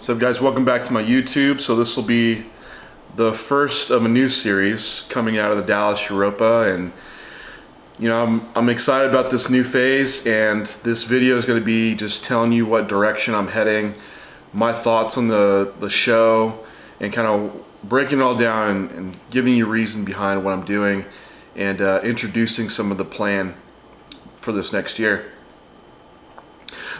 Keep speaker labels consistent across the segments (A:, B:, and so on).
A: So guys, welcome back to my YouTube. So this will be the first of a new series coming out of the Dallas Europa, and you know, I'm excited about this new phase, and this video is going to be just telling you what direction I'm heading, my thoughts on the show, and kind of breaking it all down and giving you reason behind what I'm doing, and introducing some of the plan for this next year.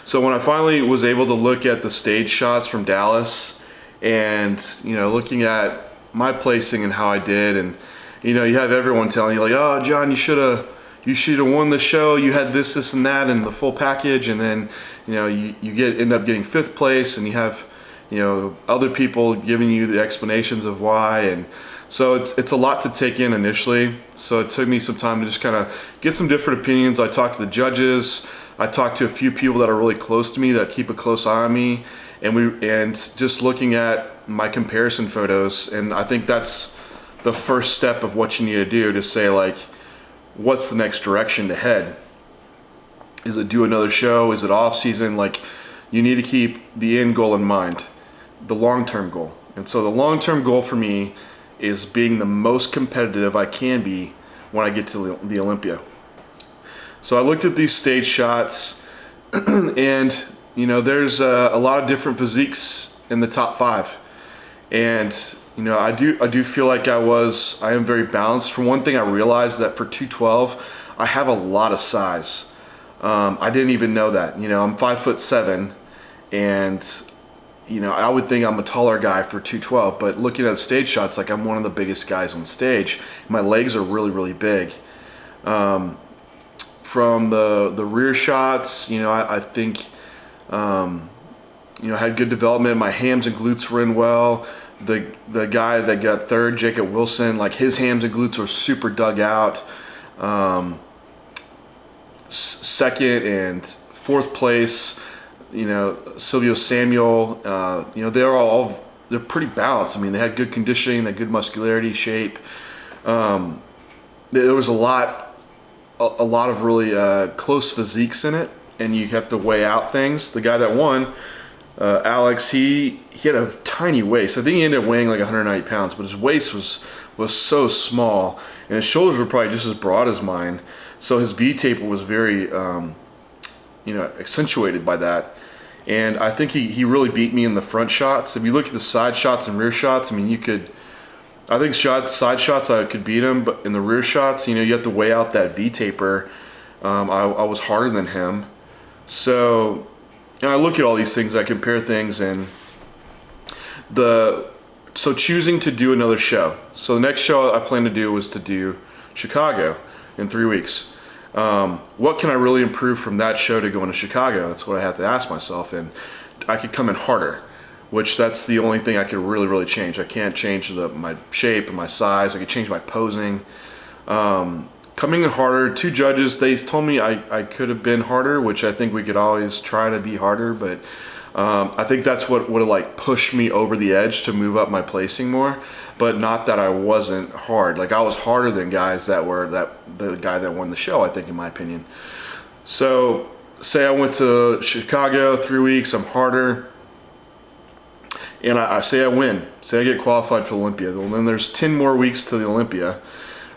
A: So when I finally was able to look at the stage shots from Dallas, and you know, looking at my placing and how I did, and you know, you have everyone telling you like, oh John, you should have won the show, you had this and that and the full package, and then you know, you end up getting 5th place, and you have, you know, other people giving you the explanations of why, and so it's a lot to take in initially. So it took me some time to just kind of get some different opinions. I talked to the judges, I talked to a few people that are really close to me that keep a close eye on me, and just looking at my comparison photos, and I think that's the first step of what you need to do to say like, what's the next direction to head? Is it do another show? Is it off season? Like, you need to keep the end goal in mind, the long-term goal. And so the long-term goal for me is being the most competitive I can be when I get to the Olympia. So I looked at these stage shots, and you know, there's a lot of different physiques in the top 5, and you know, I do feel like I am very balanced. For one thing, I realized that for 212, I have a lot of size. I didn't even know that. You know, I'm 5'7", and you know, I would think I'm a taller guy for 212, but looking at the stage shots, like I'm one of the biggest guys on stage. My legs are really, really big. From the rear shots, you know, I think, you know, I had good development. My hams and glutes were in well. The guy that got 3rd, Jacob Wilson, like his hams and glutes are super dug out. 2nd and 4th place, you know, Silvio Samuel, you know, they're pretty balanced. I mean, they had good conditioning, they had good muscularity, shape. There was a lot of really close physiques in it, and you have to weigh out things. The guy that won, Alex, he had a tiny waist. I think he ended up weighing like 190 pounds, but his waist was so small, and his shoulders were probably just as broad as mine. So his V-taper was very, you know, accentuated by that. And I think he really beat me in the front shots. If you look at the side shots and rear shots, I mean, I think side shots I could beat him, but in the rear shots, you know, you have to weigh out that V-taper. I was harder than him. So, you know, I look at all these things, I compare things, and so choosing to do another show. So the next show I plan to do was to do Chicago in 3 weeks. What can I really improve from that show to going to Chicago? That's what I have to ask myself, and I could come in harder, which that's the only thing I could really change. I can't change my shape and my size. I could change my posing. Coming in harder, 2 judges, they told me I could have been harder, which I think we could always try to be harder, but I think that's what would have like pushed me over the edge to move up my placing more, but not that I wasn't hard. Like I was harder than guys the guy that won the show, I think, in my opinion. So say I went to Chicago 3 weeks, I'm harder, and I say I win, say I get qualified for Olympia, then there's 10 more weeks to the Olympia.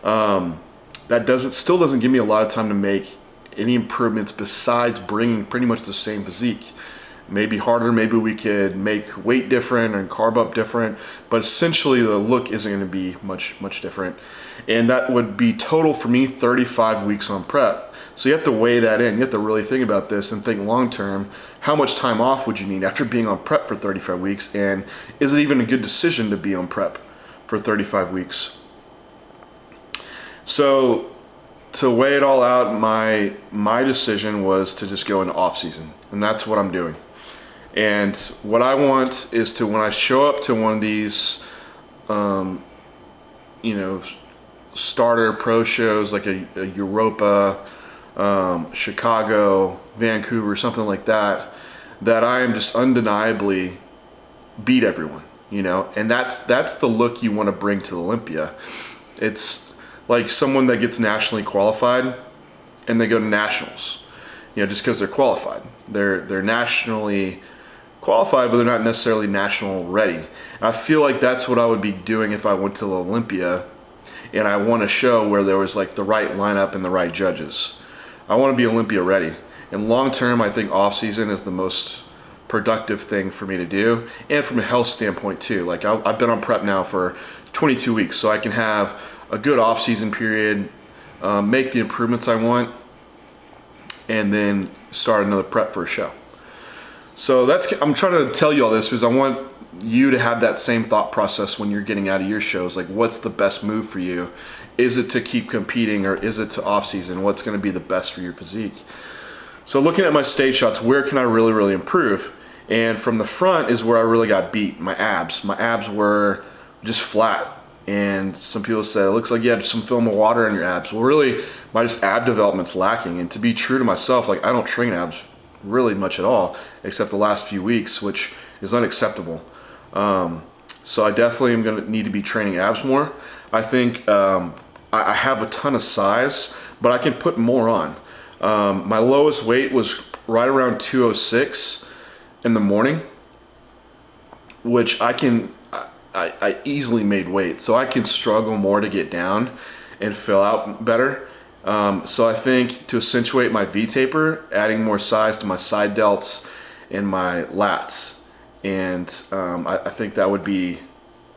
A: That still doesn't give me a lot of time to make any improvements besides bringing pretty much the same physique. Maybe harder, maybe we could make weight different and carb up different, but essentially the look isn't going to be much different. And that would be total for me 35 weeks on prep. So you have to weigh that in. You have to really think about this and think long term. How much time off would you need after being on prep for 35 weeks? And is it even a good decision to be on prep for 35 weeks? So to weigh it all out, my decision was to just go into off season, and that's what I'm doing. And what I want is to, when I show up to one of these, you know, starter pro shows like a Europa, Chicago, Vancouver, something like that, that I am just undeniably beat everyone, you know, and that's the look you want to bring to Olympia. It's like someone that gets nationally qualified and they go to nationals, you know, just because they're qualified. They're nationally qualified, but they're not necessarily national ready. And I feel like that's what I would be doing if I went to Olympia and I won a show where there was like the right lineup and the right judges. I want to be Olympia ready. And long term, I think off season is the most productive thing for me to do, and from a health standpoint too. Like I've been on prep now for 22 weeks, so I can have a good off season period, make the improvements I want, and then start another prep for a show. So I'm trying to tell you all this because I want you to have that same thought process when you're getting out of your shows. Like, what's the best move for you? Is it to keep competing, or is it to off season? What's going to be the best for your physique? So looking at my stage shots, where can I really improve? And from the front is where I really got beat. My abs were just flat. And some people said, it looks like you had some film of water in your abs. Well, really, my just ab development's lacking. And to be true to myself, like I don't train abs really much at all, except the last few weeks, which is unacceptable. So I definitely am gonna need to be training abs more. I think I have a ton of size, but I can put more on. My lowest weight was right around 206 in the morning, which I easily made weight, so I can struggle more to get down and fill out better. So I think to accentuate my V-taper, adding more size to my side delts and my lats, and I think that would be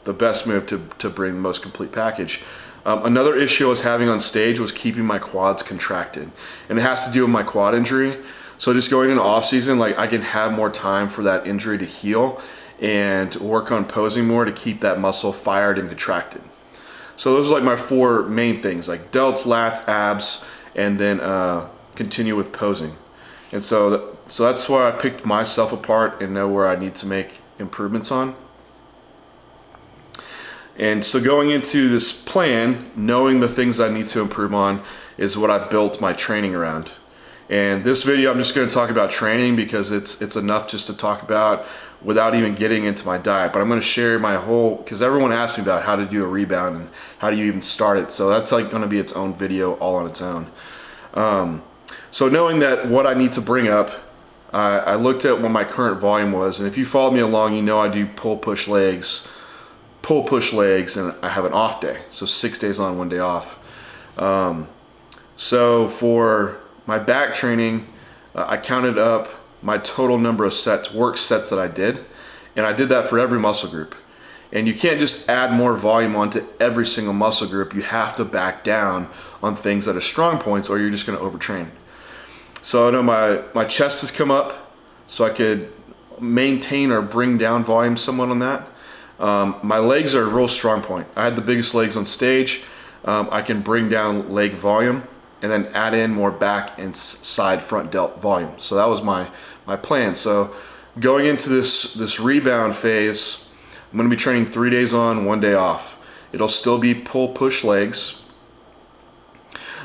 A: the best move to bring the most complete package. Another issue I was having on stage was keeping my quads contracted, and it has to do with my quad injury. So just going into off season, like I can have more time for that injury to heal and work on posing more to keep that muscle fired and contracted. So those are like my four main things, like delts, lats, abs, and then continue with posing. And so that's where I picked myself apart and know where I need to make improvements on. And so going into this plan, knowing the things I need to improve on is what I built my training around. And this video, I'm just going to talk about training because it's enough just to talk about without even getting into my diet. But I'm going to share my whole, because everyone asks me about how to do a rebound and how do you even start it. So that's like going to be its own video all on its own. So knowing that what I need to bring up, I looked at what my current volume was. And if you followed me along, you know I do pull push legs, and I have an off day. So 6 days on, 1 day off. So for my back training, I counted up my total number of work sets that I did, and I did that for every muscle group. And you can't just add more volume onto every single muscle group. You have to back down on things that are strong points, or you're just going to overtrain. So I know my chest has come up, so I could maintain or bring down volume somewhat on that. My legs are a real strong point. I had the biggest legs on stage. I can bring down leg volume and then add in more back and side front delt volume. So that was my plan. So going into this rebound phase, I'm going to be training 3 days on, 1 day off. It'll still be pull push legs.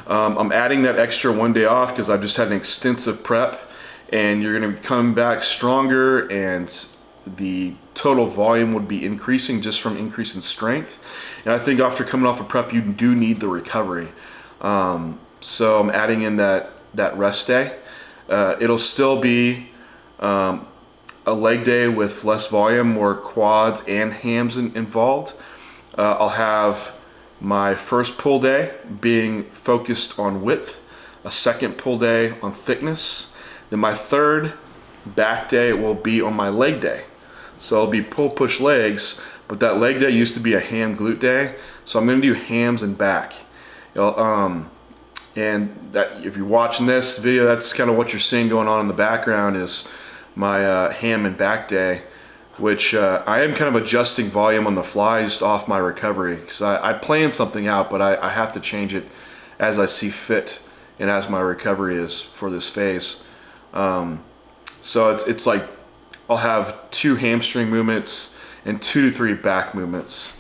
A: I'm adding that extra 1 day off because I've just had an extensive prep, and you're going to be coming back stronger, and the total volume would be increasing just from increase in strength. And I think after coming off a prep, you do need the recovery. So I'm adding in that rest day. It'll still be a leg day with less volume, more quads and hams involved. I'll have my first pull day being focused on width, a second pull day on thickness, then my third back day will be on my leg day. So it'll be pull push legs, but that leg day used to be a ham glute day, so I'm going to do hams and back. And that, if you're watching this video, that's kind of what you're seeing going on in the background is my ham and back day, which I am kind of adjusting volume on the fly just off my recovery, because I planned something out, but I have to change it as I see fit and as my recovery is for this phase. So it's like I'll have 2 hamstring movements and 2 to 3 back movements,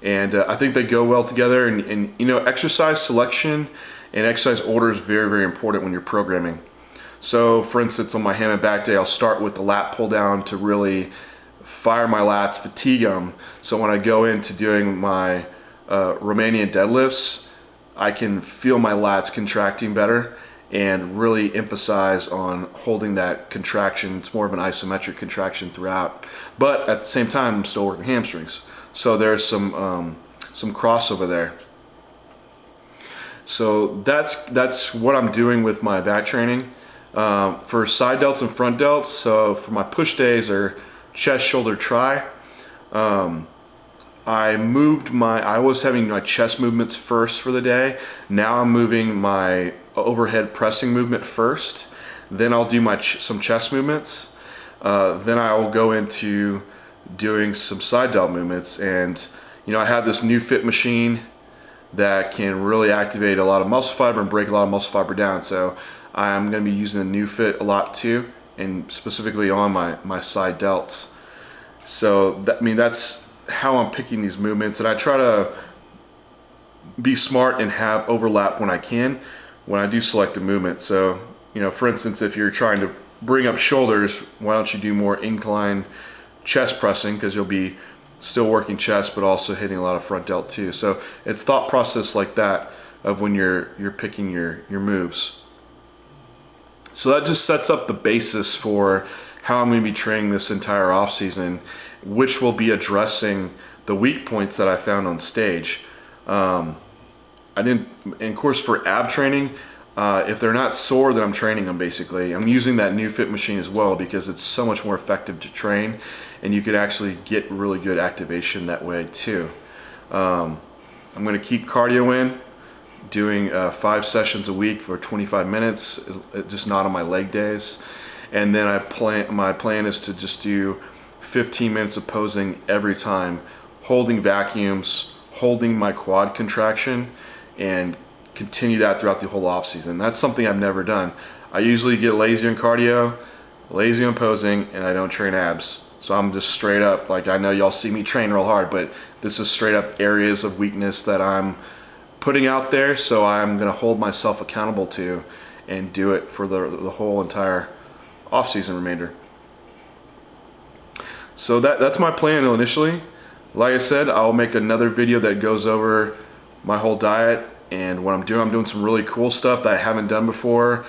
A: and I think they go well together. And you know, exercise selection and exercise order is very important when you're programming. So for instance, on my ham and back day, I'll start with the lat pull down to really fire my lats, fatigue them, so when I go into doing my Romanian deadlifts, I can feel my lats contracting better, and really emphasize on holding that contraction. It's more of an isometric contraction throughout, but at the same time I'm still working hamstrings. So there's some crossover there. So that's what I'm doing with my back training. For side delts and front delts, so for my push days are chest, shoulder, tri. I was having my chest movements first for the day. Now I'm moving my overhead pressing movement first. Then I'll do some chest movements. Then I will go into doing some side delt movements. And I have this new fit machine that can really activate a lot of muscle fiber and break a lot of muscle fiber down. So I'm going to be using the new fit a lot too, and specifically on my side delts. So that's how I'm picking these movements, and I try to be smart and have overlap when I can when I do select a movement. So for instance, if you're trying to bring up shoulders, why don't you do more incline chest pressing, because you'll be still working chest but also hitting a lot of front delt too. So it's thought process like that of when you're picking your moves. So that just sets up the basis for how I'm going to be training this entire off season, which will be addressing the weak points that I found on stage. And of course for ab training, if they're not sore, then I'm training them basically. I'm using that new fit machine as well because it's so much more effective to train, and you could actually get really good activation that way too. I'm going to keep cardio in, doing 5 sessions a week for 25 minutes, just not on my leg days. And then my plan is to just do 15 minutes of posing every time, holding vacuums, holding my quad contraction, and continue that throughout the whole off season. That's something I've never done. I usually get lazy on cardio, lazy on posing, and I don't train abs. So I'm just straight up, like, I know y'all see me train real hard, but this is straight up areas of weakness that I'm putting out there, so I'm gonna hold myself accountable to and do it for the whole entire off season remainder. So that's my plan initially. Like I said, I'll make another video that goes over my whole diet and what I'm doing some really cool stuff that I haven't done before.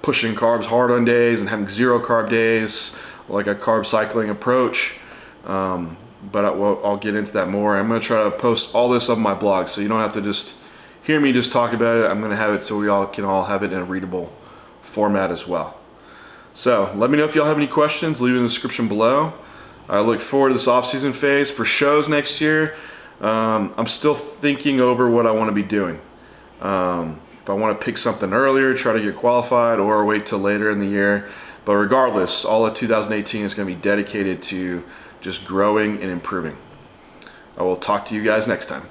A: Pushing carbs hard on days and having 0 carb days, like a carb cycling approach. But I'll get into that more. I'm going to try to post all this on my blog, so you don't have to just hear me just talk about it. I'm going to have it so we all can have it in a readable format as well. So let me know if y'all have any questions. Leave it in the description below. I look forward to this off-season phase. For shows next year, I'm still thinking over what I want to be doing. If I want to pick something earlier, try to get qualified, or wait till later in the year. But regardless, all of 2018 is going to be dedicated to just growing and improving. I will talk to you guys next time.